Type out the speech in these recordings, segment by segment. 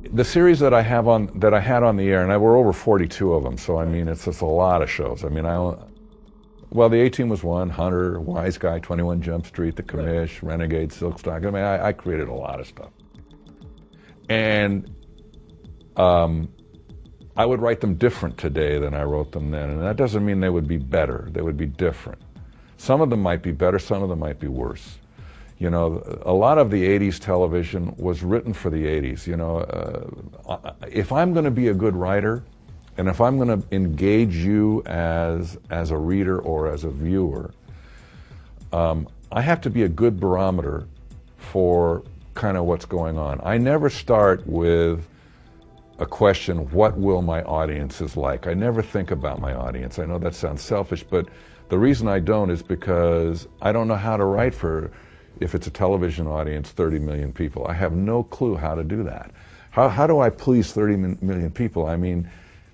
The series that I had on the air, and I were over 42 of them, so I mean it's just a lot of shows. I mean, well, the A-Team was one, Hunter, Wise Guy, 21 Jump Street, The Commish, Renegade, Silkstock. I mean, I created a lot of stuff. And I would write them different today than I wrote them then, and that doesn't mean they would be better. They would be different. Some of them might be better, some of them might be worse. You know, a lot of the 80s television was written for the 80s. You know, if I'm going to be a good writer, and if I'm going to engage you as a reader or as a viewer, I have to be a good barometer for kind of what's going on. I never start with a question, what will my audiences like? I never think about my audience. I know that sounds selfish, but the reason I don't is because I don't know how to write for, if it's a television audience, 30 million people. I have no clue how to do that. How do I please 30 million people? I mean,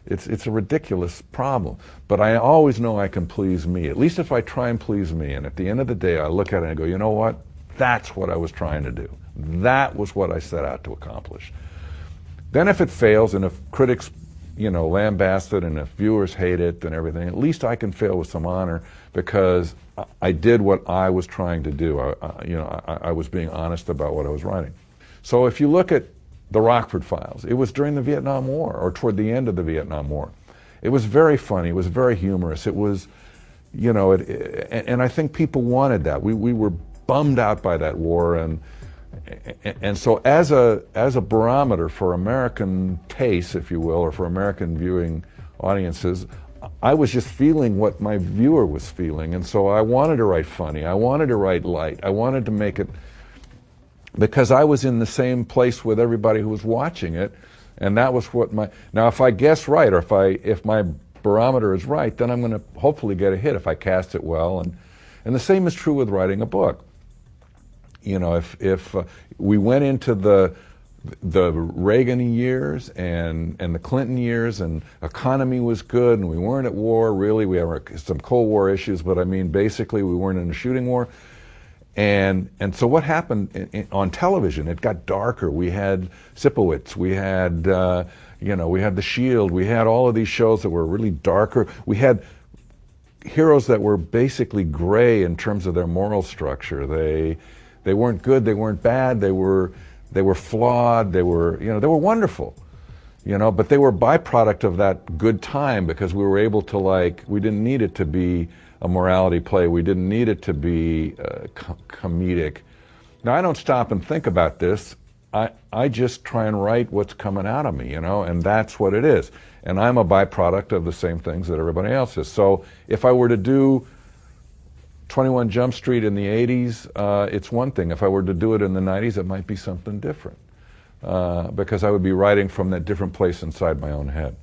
it's a ridiculous problem. But I always know I can please me, at least if I try and please me. And at the end of the day, I look at it and I go, you know what? That's what I was trying to do. That was what I set out to accomplish. Then if it fails, and if critics, you know, lambast it, and if viewers hate it and everything, at least I can fail with some honor because I did what I was trying to do. I was being honest about what I was writing. So if you look at the Rockford Files, it was during the Vietnam War, or toward the end of the Vietnam War. It was very funny. It was very humorous. It was, you know, and I think people wanted that. We were bummed out by that war, and so as a barometer for American tastes, if you will, or for American viewing audiences, I was just feeling what my viewer was feeling, and so I wanted to write funny. I wanted to write light. I wanted to make it, because I was in the same place with everybody who was watching it, and that was what now if I guess right, or if my barometer is right, then I'm going to hopefully get a hit if I cast it well, and the same is true with writing a book. You know, if we went into the Reagan years and the Clinton years, and economy was good, and we weren't at war really. We had some Cold War issues, but I mean basically we weren't in a shooting war. And so what happened on television? It got darker. We had Sipowicz. We had we had The Shield. We had all of these shows that were really darker. We had heroes that were basically gray in terms of their moral structure. They weren't good, they weren't bad, they were flawed, they were wonderful, but they were a byproduct of that good time, because we were able to, we didn't need it to be a morality play, we didn't need it to be comedic. Now, I don't stop and think about this, I just try and write what's coming out of me, and that's what it is. And I'm a byproduct of the same things that everybody else is. So if I were to do 21 Jump Street in the 80s, it's one thing. If I were to do it in the 90s, it might be something different, because I would be writing from that different place inside my own head.